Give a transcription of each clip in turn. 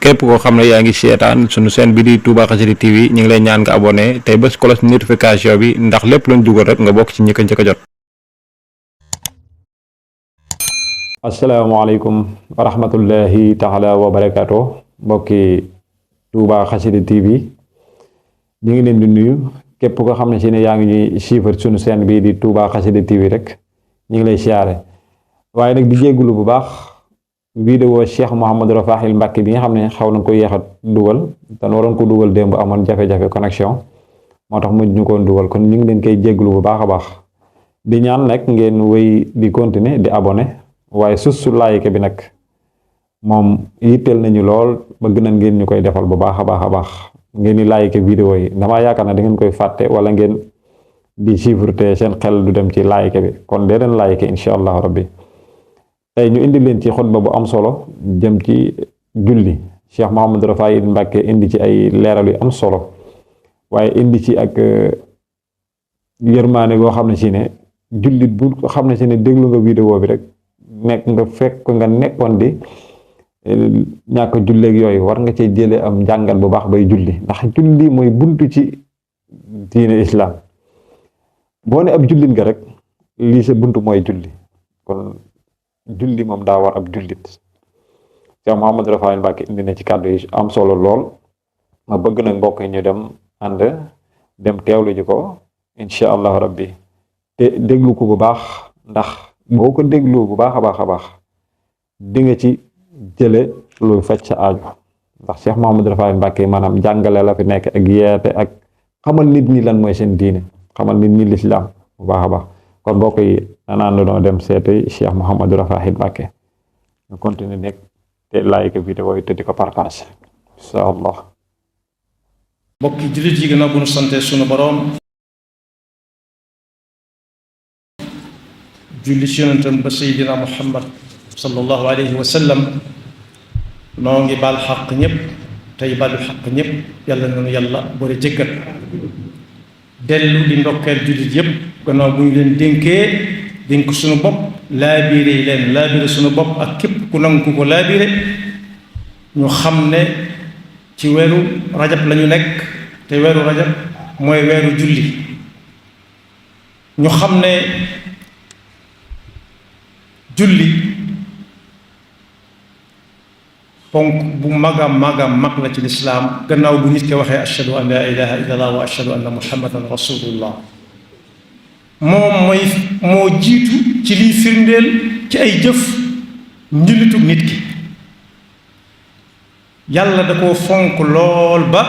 képp koo xam ne yaa ngi seetaan sunu chaîne bi di Touba Xassida TV ñu ngi lay ñaan nga abonné tey bés cloche notification bi ndax lépp luñ dugal rek nga bokk ci ñi ko njëkk a jot. asalaamaaleykum wa rahmatullahi taala wa barakaatu mbokki Touba Xassida TV ñu ngi leen di nuyu képp koo xam ne si ne yaa ngi ñuy suivre sunu chaîne bi di Touba Xassida TV rek ñu ngi lay siyaare waaye nag di jéggulu bu baax vidéo Cheikh Mouhamadou Rafahil Mbacké bi nga xam ne xaw nañ ko yéex a dugal te waroon ko dugal démb amoon jafe-jafe connexion moo tax mujj ñu koon dugal kon ñu ngi leen koy jéggulu bu baax a baax di ñaan nag ngeen wéy di continuer di abonné waaye su like bi nag moom yitteel nañu lool bëgg nañ ngeen ñu koy defal bu baax a baax ngeen di like vidéo yi damaa yaakaar na da ngeen koy fàtte wala ngeen di suivre te seen xel du dem ci like bi kon dee leen like incha allah rabbi tey ñu indi leen ci xutba bu am solo jëm ci julli Cheikh Mouhamadou Rafahil Mbacké indi ci ay leeral yu am solo waaye indi ci ak yërmaane goo xam ne si ne jullit bu xam ne si ne déglu nga vidéo bi rek nekk nga fekk nga nekkoon di ñàkk julleeg yooyu war nga cee jëlee am njàngal bu baax bay julli ndax julli mooy buntu ci diine islam boo ne ab jullit nga rek lii sa buntu mooy julli kon julli moom daa war ab jullit Cheikh Mouhamadou Rafahil Mbacké indi na ci kàddu yi am solo lool ma bëgg nag mbokk yi ñu dem ànd dem teewlu ji ko incha allah rabbi te déglu ko bu baax ndax boo ko déglu bu baax a baax di nga ci jële luy faj sa aaju ndax Cheikh Mouhamadou Rafahil Mbacké maanaam jàngale la fi nekk ak yeete ak xamal nit ñi lan mooy seen diine xamal nit ñi lislaam bu baax a baax kon mbokk yi nanaan doonoo dem seeti Cheikh Mouhamadou Rafahil Mbacké ñu continuer nekk te like vidéo yi te di ko partage insha allah. mbokki jullit yi gannaaw bu nu sante sunu boroom julli ci yonentam ba seydina muhammad sallallahu alayhi wa sallam noo ngi baal xaq ñëpp tey baalu xaq ñëpp yàlla nanu yàlla boole jëggal dellu di ndokkeel jullit yëpp gannaaw bu ñu leen dénkee dénk suñu bopp laabiire yi leen laabiire suñu bopp ak képp ku nangu ko laabiire ñu xam ne ci weeru rajab lañu nekk te weeru rajab mooy weeru julli ñu xam ne julli ponk bu mag la ci lislaam gannaaw bu nit ki waxee ashhadu an la ilaha illallah wa ashhadu anna muhammadan rasulullah moo jiitu ci liy firndeel ci ay jëf njulitug nit ki yàlla da koo fonk lool ba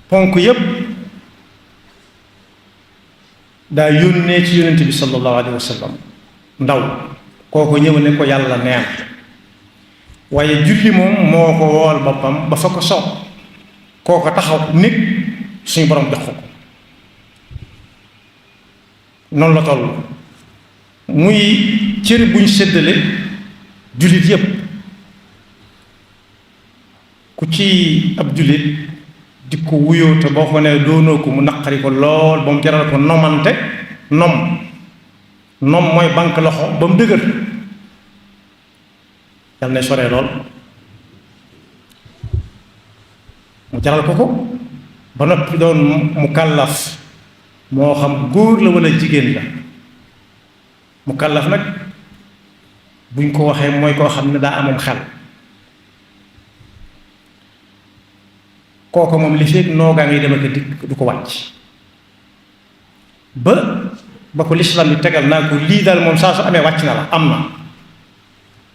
ponk yépp daa yónnee ci yonent bi sallallahu alayhi wa sallam ndaw kooko ñëw ne ko yàlla neen waaye julli moom moo ko wool boppam ba fa ko sow kooko taxaw nit suñu borom jox ko noonu la toll muy cër buñ séddale jullit yépp ku ci ab jullit di ko wuyoo te boo ko nee doonoo ko mu naqari ko lool ba mu jaral ko nomante nom mooy banque loxo ba mu dëgër yàlla na soree lool mu jaral ko ba noppi doon mu kàllaf moo xam góor la walla jigéen la mu kàllaf nag buñ ko waxee mooy koo xam ne daa amam xel kooko moom li fekk noogaa ngay dem ak dikk du ko wàcc ba ko lislaam bi tegal naa ko lii daal moom saa su amee wàcc na la am na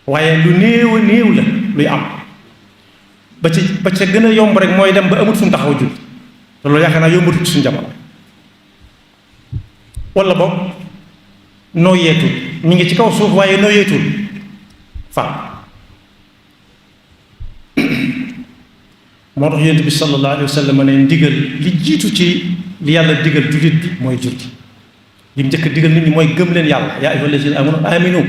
waaye lu néew a néew la luy am ba ca gën a yomb rek mooy dem ba amut fu mu taxaw jul te loolu yaakaar naa yombatut suñu jamono walla boog noo yeetul ñu ngi ci kaw suuf waaye noo yeetul fa moo tax yonent bi sallallahu alayhi wa sallam ne ndigal li jiitu ci li yàlla digal jullit bi mooy julli li mu njëkk digal nit ñi mooy gëm leen yàlla yaa ayyuhal lazina amanu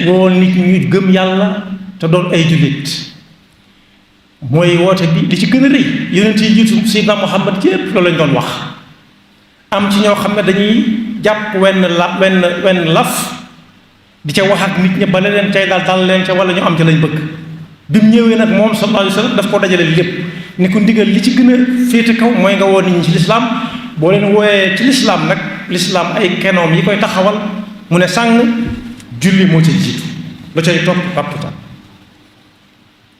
wool nit ñuy gëm yàlla te doon ay jullit mooy woote bi li ci gën a rëy yonent yi jiitu Seydina Muhammad yépp loolu lañ doon wax am ci ñoo xam ne dañuy jàpp wenn laf di ca wax ak nit ñi ba leen cay dal leen ca wala ñu am ca lañ bëgg bi mu ñëwee nag moom sallallahu alayhi wa sallam daf ko dajale lépp ni ko ndigal li ci gën a féete kaw mooy nga woo nit ñi ci lislaam boo leen wooyee ci lislaam nag lislaam ay kenoom yi koy taxawal mu ne sàng julli moo ca jiitu lu cay topp rapputa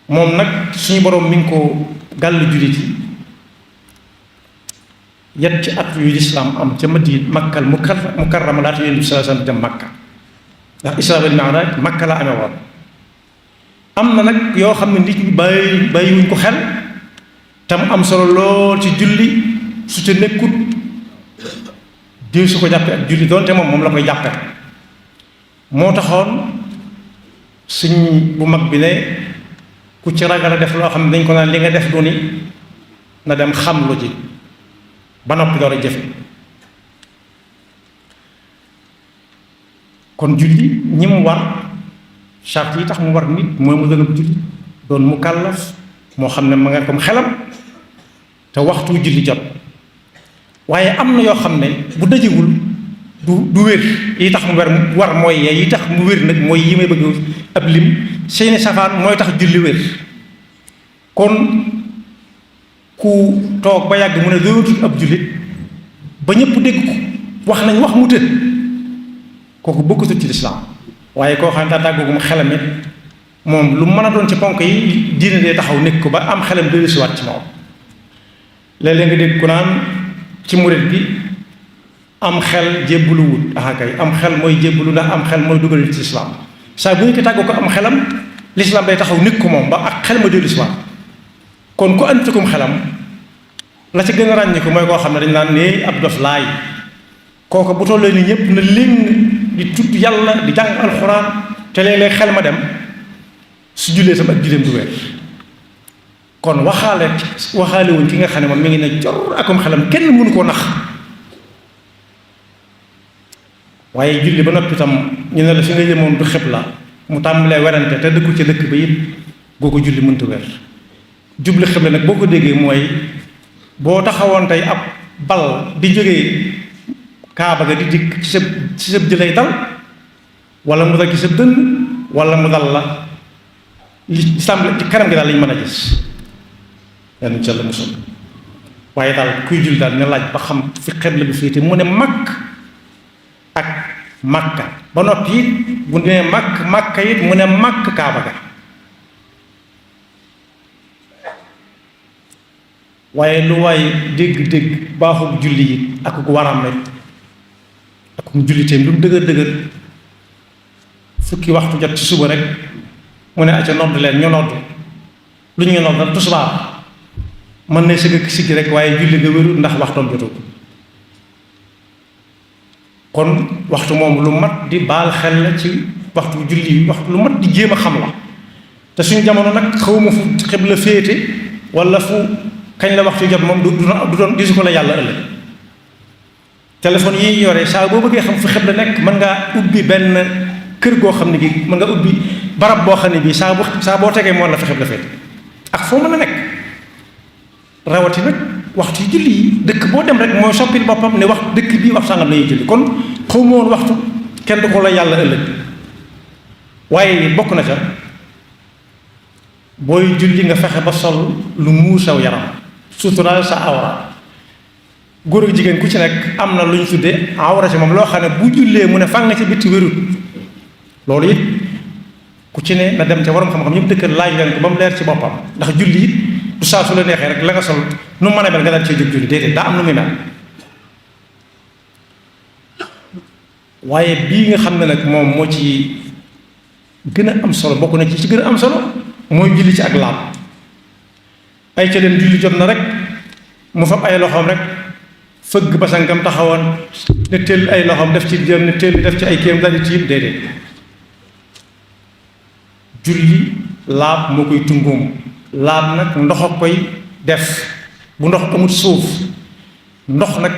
moom nag suñu boroom mi ngi ko gàll jullit yi yet ci at yu lislaam am ca Madina Makkal mukarrama laata Yonent bi sallallahu alayhi wa sallam dem Makka ndax Israa wal Mi'raaj Makka la amee woon am na nag yoo xam ne nit ñi bàyyiwuñ ko xel tam am solo lool ci julli su ca nekkut diw su ko jàppee ak julli doonte moom la koy jàppe moo taxoon suñ bu mag bi ne ku ci ragal a def loo xam ne dañ ko naan li nga def du ni na dem xam lu ji ba noppi door a jëfe kon julli ñi mu war charte yi tax mu war nit mooy mu doon julli doon mu kàllaf moo xam ne ma nga comme xelam te waxtu julli jot waaye am na yoo xam ne bu dajewul du wér yi tax mu war mooy yi tax mu wér nag mooy yi may bëgg ab lim seeni safaan mooy tax julli wér kon ku toog ba yàgg mu ne dootul ab jullit ba ñëpp dégg ko wax nañ wax mu tëdd kooku bokkatul ci lislaam waaye koo xam ne daa tàggoogu mu xelam it moom lu mën a doon ci ponk yi diine dee taxaw nekk ko ba am xelam dellusiwaat ci moom léeg-léeg nga dégg ku naan ci murit bi am xel jébbalu wut kay am xel mooy jébbalu ndax am xel mooy dugal ci lislaam saa bu ñu ko tàggoo ko am xelam lislaam day taxaw nekk ko moom ba ak xel ma dellusiwaat kon ku andikum xelam la ci gën a ràññi ko mooy koo xam ne dañ naan ne ab dof laay kooku bu tollee ni ñëpp na leen di tudd yàlla di jàng alxuraan te léeg-léeg xel ma dem su jullee tam ak julleem du wér kon waxaale wuñ ki nga xam ne moom mi ngi ne jor akum xelam kenn mënu koo nax waaye julli ba noppi tam ñu ne la fi nga jëmoon du xibla mu tàmbalee werante te dëkku ci dëkk ba yëpp googu julli mënta wér jubli xibla nag boo ko déggee mooy boo taxawoon tey ab bal di jógee kaaba ga di dikk ci sa jëlay dal wala mu dal ci sa dënn wala mu dal la li sàmb ci kanam gi daal lañu mën a gis yenn ca la musul waaye daal kuy julli daal ne laaj ba xam fi xibla bi féete mu ne makk ak makka ba noppi it bu nee makka it mu ne makk kaaba ga waaye lu waay dégg-dégg baaxul julli it ak ku waram rek ak mu julliteem lu mu dëgër fukki waxtu jot ci suba rek mu ne acca nodd leen ñu nodd lu ñu nodd tusbaar mën na sëgg siggi rek waaye julli nga wérul ndax waxtoom jotul kon waxtu moom lu mat di baal xel la ci waxtu julli yi waxtu lu mat di jéem a xam la te suñu jamono nag xawma fu xibla féete wala fu kañ la waxtu jot moom du doon disu ko la yàlla ëllëg téléphone yi yore saa boo bëggee xam fu xibla nekk mën ngaa ubbi benn kër goo xam ne gi mën nga ubbi barab boo xam ne bii saa boo tegee moo la fi xibla féete ak foo mën a nekk rawati nag waxtu yu julli yi dëkk boo dem rek mooy soppil boppam ne wax dëkk bii wax sàngam lañuy julli kon xaw ma woon waxtu kenn du ko la yàlla ëllëg waaye bokk na ca booy julli nga fexe ba sol lu muur saw yaram suturaal sa awra góor ak jigéen ku ci nekk am na lu ñu tuddee awra ci moom loo xam ne bu jullee mu ne fang nga ci bitti wérut loolu it ku ci ne na dem ca waroom xam-xam ñëpp dëkk laaj leen ko ba mu leer ci boppam ndax julli it du saa su la neexee rek la nga sol nu mën a mel nga daal cee jóg julli déedéet daa am nu muy mel waaye bii nga xam ne nag moom moo ci gën a am solo bokk na ci gën a am solo mooy julli ci ak laab ay ca leen julli jot na rek mu fab ay loxoom rek fëgg basangam taxawoon ne teel ay loxoom def ci jëm ne teel def ci ay kéem daal di tiim déedéet julli laab moo koy tungoom laab nag ndox a koy def bu ndox amul suuf ndox nag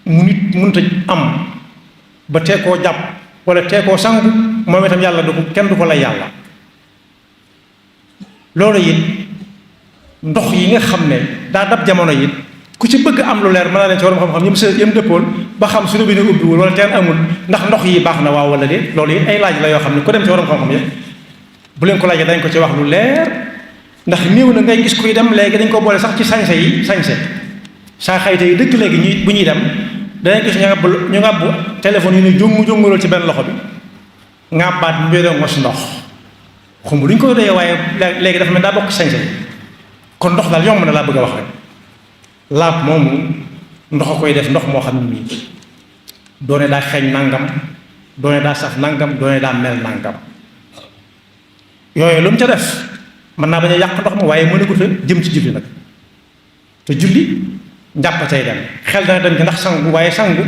mu nit mënta am ba tee koo jàpp wala tee koo sangu moom itam yàlla du ko kenn du ko lay yàlla loolu it ndox yi nga xam ne daa dab jamono it ku ci bëgg am lu leer mën naa leen ci waroon xam-xam ñoom sa yëm dëppool ba xam su robinet ubbiwul wala teen amul ndax ndox yi baax na waaw wala déet loolu it ay laaj la yoo xam ne ku dem ci waroon xam-xam yi bu leen ko laajee dañ ko ci wax lu leer ndax néew na ngay gis kuy dem léegi dañ ko boole sax ci sañse saa xayte yi dëkk léegi ñuy bu ñuy dem danañ gis ñu ngàbb téléphone yi ne jongu ci benn loxo bi ngàbbaat mu doon mos ndox xumb lu ñu koy doyee waaye léegi dafa mel daa bokk sañse kon ndox daal yomb na laa bëgg a wax rek laab moomu ndox a koy def ndox moo xam ne nii doone daa xeeñ nangam doone daa saf nangam doone daa mel nangam yooyu lu mu ca def mën naa bañ a yàq ndox ma waaye mën a guta jëm ci julli nag te julli njàpp cay dem xel dana dem ci ndax sangu waaye sangu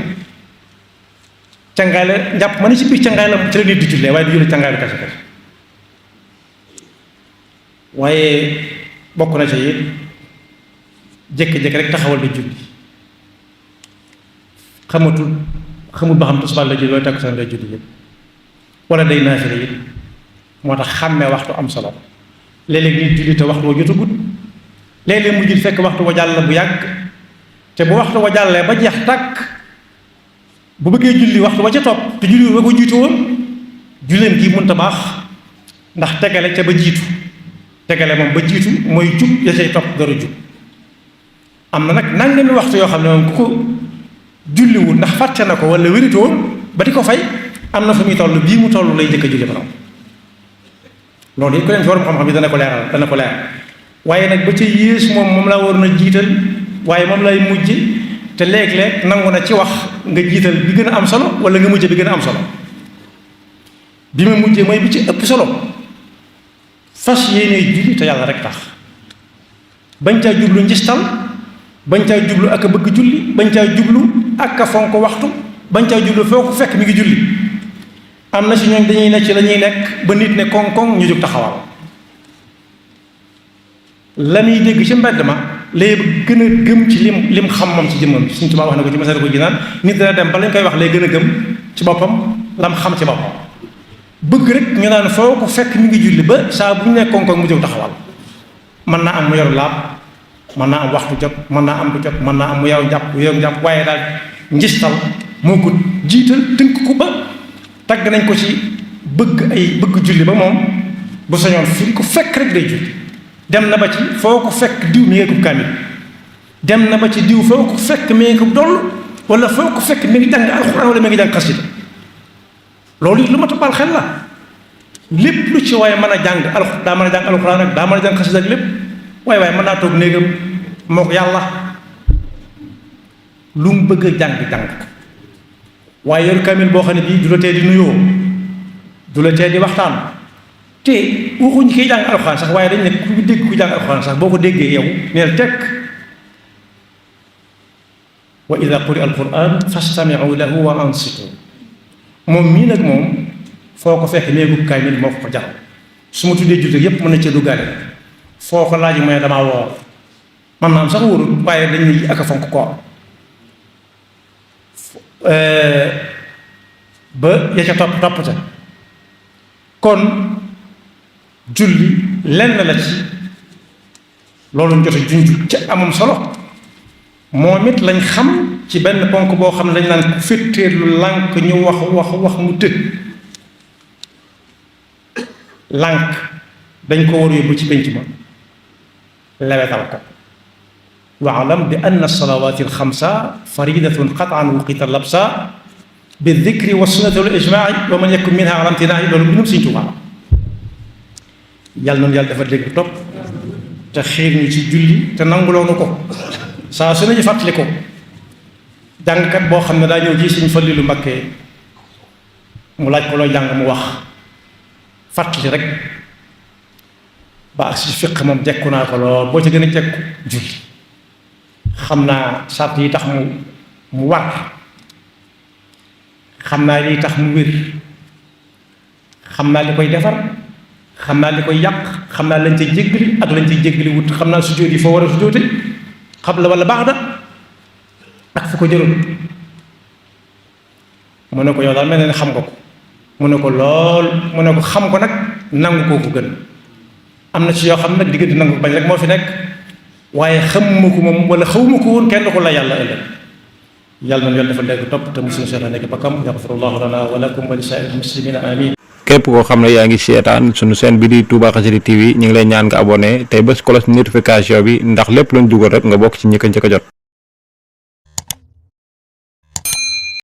cangaay la njàpp ma ne ci biir cangaay la ci la nit di jullee waaye du julli cangaay la kese kese waaye bokk na ca it jékki-jékki rek taxawal di julli xamul ba xam tisbaar la julli wala takkusaan lay julli yëpp wala day naafila it moo tax xàmmee waxtu am solo léeg-léeg nit julli te waxtu wa jotagut léeg-léeg mu julli fekk waxtu wa jàll bu yàgg te bu waxtu wa jàllee ba jeex tàkk bu bëggee julli waxtu wa ca topp te julli ba ko jiitu woon julleem gi mënta baax ndax tegale ca ba jiitu tegale moom ba jiitu mooy jub ya cay topp dara jub am na nag nangami waxtu yoo xam ne moom ku ko julliwul ndax fàtte na ko wala wéritoo ba di ko fay am na fu muy toll bii mu toll lay njëkk a julli borom loolu it ko leen fi warum xam-xam bi dana ko leeral waaye nag ba ca yées moom laa war na jiital waaye moom lay mujj te léeg-léeg nangu na ci wax nga jiital bi gën a am solo wala nga mujj bi gën a am solo bi ma mujjee mooy bi ci ëpp solo fas yéene julli te yàlla rek tax bañ caa jublu njistal bañ caa jublu ak a bëgg julli bañ caa jublu ak a fonk waxtu bañ caa jublu foo ko fekk mi ngi julli am na si ñoom dañuy nekk ci la ñuy nekk ba nit ne koŋ-koŋ ñu jóg taxawal la muy dégg ci mbedd ma lay gën a gëm ci lim xam moom ci jëmmam Sëriñ Tuubaa wax na ko ci Masaalikul Jinaan nit dana dem ba lañ koy wax lay gën a gëm ci boppam lam xam ci boppam bëgg rek ñu naan foo ko fekk mi ngi julli ba saa bu ñu ne koŋ-koŋ mu jóg taxawal mën naa am mu yor laab mën naa am waxtu jot mën naa am du jot mën naa am mu yow jàpp waaye daal njistal moo ko jiital tënk ko ba tagg nañ ko ci bëgg julli ba moom bu sañoon fi ko fekk rek day julli dem na ba ci foo ko fekk diw mi ngi ko kaamil dem na ba ci diw foo ko fekk mi ngi ko doll wala foo ko fekk mi ngi jàng alxuraan wala mi ngi jàng xasida loolu it lu ma toppal xel la lépp lu ci waaye mën a jàng daa mën a jàng alxuraan ak daa mën a jàng xasida ak lépp waaye mën naa toog néegam moo ko yàlla lu mu bëgg a jàng waaye yor kaamil boo xam ne bii du la tee di nuyoo du la tee di waxtaan te waxuñ kiy jàng alxuraan sax waaye dañ ne ku dégg ku jàng alxuraan sax boo ko déggee yow neel tekk wa ida quri alquran fastamiu lahu wa ansitu moom mii nag moom foo ko fekk néegu kaamil moo ko jaral su ma tuddee jullit yépp mën na cee duggaale foo ko laaj mooy damaa woor man naam sax wóorul waaye dañ ne ak a fonk koor ba ya ca topp ca kon julli lenn la ci loolu ñu jot a junj ca amam solo moom it lañ xam ci benn ponk boo xam ne dañ naan ku féttéerlu lànk ñu wax mu tëj lànk dañ ko war yóbbu ci pénc ma lewetal ko waalam bi anna salawaati alxamsa faridatun qataan wuqita labsa bi dikri wa sunnati wal ijmaai wa man yakun minha ala imtinaa'i loolu binum Sëriñ Tuubaa yàlla noonu yàlla dafa dégg topp te xiir ñu ci julli te nanguloonu ko saa su nañu fàttali ko jàngkat boo xam ne daa ñëw ji Sëriñ Fallilu Mbakke mu laaj ko looy jàng mu wax fàttali rek ba ak si fiq moom jekku naa ko lool boo ci gën a jekku julli xam naa sart yi tax mu war xam naa li tax mu wér xam naa li koy defar xam naa li koy yàq xam naa lañ ca jéggali ak lañ ca jéggali wut xam naa sujjóot yi foo war a sujjóote qabla wala ba'da ak fu ko jëloon mu ne ko yow daal mel ne xam nga ko mu ne ko lool mu ne ko xam ko nag nangu koo ko gën am na ci yoo xam nag diggante nangu bañ rek moo fi nekk waaye xamuma ko moom wala xawma ko woon kenn du ko la yàlla ëllëg yàlla na yàlla dafa dégg topp te musuñu seetaan nekk bakam yaxfirullahu lana wa lakum wa li saa'iril muslimina amin képp koo xam ne yaa ngi seetaan sunu chaîne bi di Touba Xassida TV ñu ngi lay ñaan nga abonné tey bés cloche notification bi ndax lépp luñ dugal rek nga bokk ci ñi ko njëkk a jot.